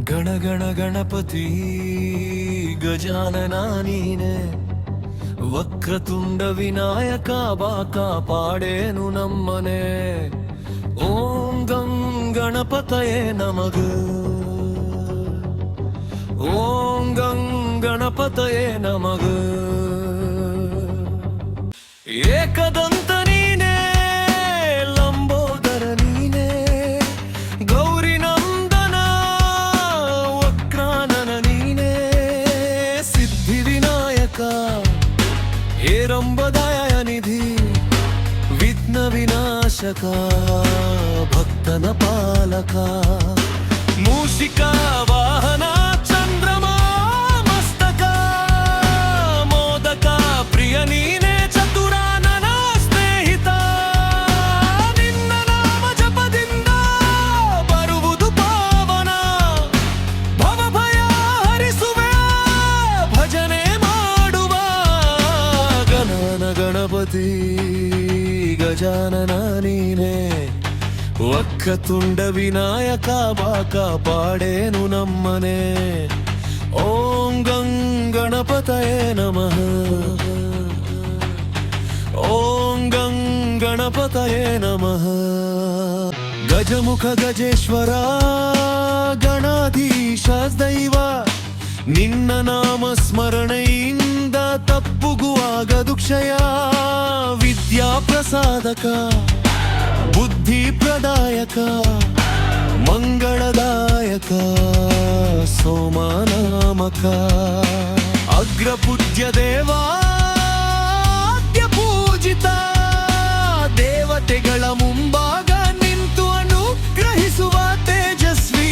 ಗಣ ಗಣ ಗಣಪತಿ ಗಜಾನನ ನೀನೆ, ವಕ್ರತುಂಡ ವಿನಾಯಕ ಬಾ ಕಾಪಾಡೇನು ನಮ್ಮನೆ. ಓಂ ಗಂ ಗಣಪತಯೇ ನಮಃ, ಓಂ ಗಂ ಗಣಪತಯೇ ನಮಃ. ಏಕದಂತ ನೀನೇ, ಲಂಬೋದರ ನೀನೇ, ಗೌರಿ ನಂದನ ವಕ್ರಾನನ ನೀನೇ, ಸಿದ್ಧಿ ವಿನಾಯಕ ಹೇರಂಬದಯ ನಿಧಿ, ವಿಘ್ನ ವಿನಾಶಕ ಭಕ್ತನ ಪಾಲಕ, ಮೂಷಿಕ ವಾಹನ ಚಂದ್ರಮ ಮಸ್ತಕ, ಮೋದಕ ಪ್ರಿಯ ನೀನೇ, ಚತುರಾನನ ಸ್ನೇಹಿತ. ನಿನ್ನ ನಾಮ ಜಪದಿಂದ ಬರುವುದು ಪಾವನ, ಭವಭಯ ಹರಿಸುವೆ ಭಜನೆ ಮಾಡುವ. ಗಣನ ಗಣಪತಿ ಗಜಾನನ ನೀನೇ, ವಕ್ರತುಂಡ ವಿನಾಯಕ ಬಾ ಕಾಪಾಡೇನು ನಮ್ಮನೆ. ಓಂ ಗಂ ಗಣಪತಯೇ ನಮಃ, ಓಂ ಗಂ ಗಣಪತಯೇ ನಮಃ. ಗಜಮುಖ ಗಜೇಶ್ವರ ಗಣಾಧೀಶ ದೈವ, ನಿನ್ನ ನಾಮ ಸ್ಮರಣೆಯಿಂದ ತಪ್ಪುಗುವಾಗದು ಕ್ಷಯ. ವಿದ್ಯಾ ಪ್ರಸಾದಕ ಬುದ್ಧಿ ಪ್ರದಾಯಕ, ಮಂಗಳದಾಯಕ ಸೋಮನಾಮಕ, ಅಗ್ರಪೂಜ್ಯ ದೇವಾದ್ಯ ಪೂಜಿತ, ದೇವತೆಗಳ ಮುಂಭಾಗ ನಿಂತು ಅನುಗ್ರಹಿಸುವ ತೇಜಸ್ವಿ.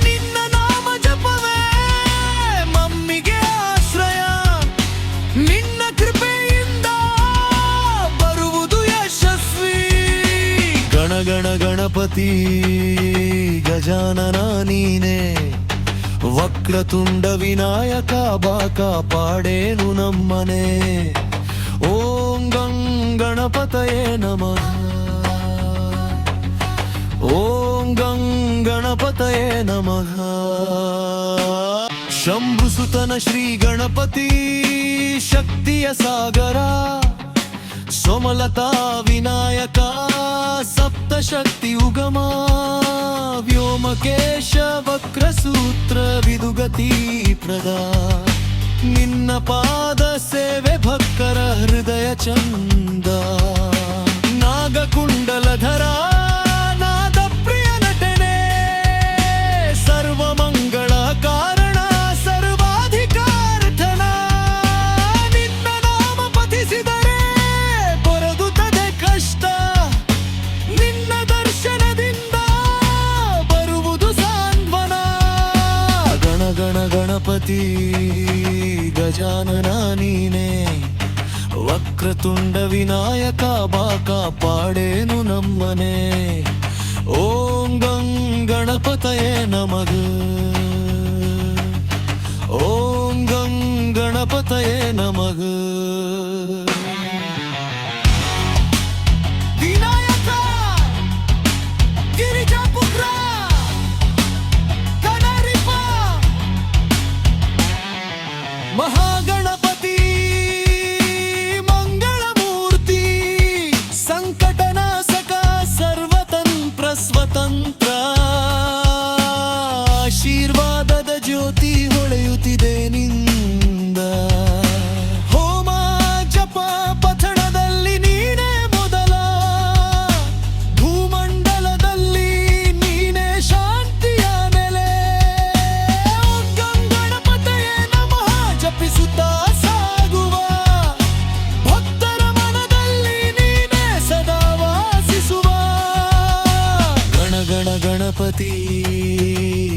ನಿನ್ನ ನಾಮ ಜಪವೇ ಮಮ್ಮಿಗೆ ಆಶ್ರಯ, ನಿನ್ನ ಕೃಪೆಯಿಂದ ಬರುವುದು ಯಶಸ್ವಿ. ಗಣ ಗಣ ಗಣಪತಿ ಗಜಾನನ ನೀನೇ, ವಕ್ರತುಂಡ ವಿನಾಯಕ ಬಾ ಕಾಪಾಡೇನು ನಮ್ಮನೆ. ಓಂ ಗಂ ಗಣಪತಯೇ ನಮಃ, ಓಂ ಗಂ ಗಣಪತಯೇ ನಮಃ. ಶಂಭುಸುತನ ಶ್ರೀ ಗಣಪತಿ ಶಕ್ತಿಯ ಸಾಗರ, ಸೋಮಲತಾ ವಿನಾಯಕ ಸಪ್ತಶಕ್ತಿ ಉಗಮ, ವ್ಯೋಮಕೇಶ ವಕ್ರಸೂತ್ರ ವಿದುಗತಿ ಪ್ರದ. ನಿನ್ನ ಪಾದ ಸೇವೆ ಭಕ್ತರ ಹೃದಯ ಚಂದ, ನಾಗಕುಂಡಲಧರ ನಾದ ಪ್ರಿಯ ನಟನೆ, ಸರ್ವಮಂಗಳ ಕಾರಣ ಸರ್ವಾಧಿಕಾರಧನ. ನಿನ್ನ ನಾಮ ಪಠಿಸಿದರೆ ಬರದುತ್ತದೆ ಕಷ್ಟ, ನಿನ್ನ ದರ್ಶನದಿಂದ ಬರುವುದು ಸಾಂತ್ವನ. ಗಣ ಗಣ ಗಣಪತಿ ಗಜಾನನ ನೀನೇ, ವಕ್ರತುಂಡ ವಿನಾಯಕ ಬಾ ಕಾಪಾಡೇನು ನಮ್ಮನೆ. ಓಂ ಗಂ ಗಣಪತಯೇ ನಮಃ, ಓಂ ಗಂ ಗಣಪತಯೇ ನಮಃ. ವಿನಾಯಕ ಗಿರಿಜಾಪುತ್ರ ಕನರಿಪ, ಮಹಾಗಣಪತಿ ಮಂಗಳಮೂರ್ತಿ, ಸಂಕಟನಾಶಕ ಸರ್ವತಂತ್ರ ಸ್ವತಂತ್ರ. ಆಶೀರ್ವಾದದ ಜ್ಯೋತಿ ಹೊಳೆಯುತ್ತಿದೆ ನಿಂದ, ಹೋಮ ಜಪ ಪಠಣದಲ್ಲಿ ನೀನೇ ಮೊದಲ, ಭೂಮಂಡಲದಲ್ಲಿ ನೀನೇ ಶಾಂತಿಯ ನೆಲೆ. ಓಂ ಗಂ ಗಣಪತಯೇ ನಮಃ ಜಪಿಸುತ್ತಾ ಸಾಗುವ, ಭಕ್ತರ ಮನದಲ್ಲಿ ನೀನೇ ಸದಾ ವಾಸಿಸುವ. ಗಣ ಗಣ ಗಣಪತಿ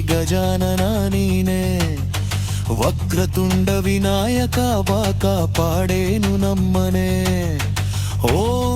ಗಜಾನನ ನೀನೇ, ವಕ್ರತುಂಡ ವಿನಾಯಕ ಬಾ ಕಾಪಾಡೇನು ನಮ್ಮನೆ. ಓಂ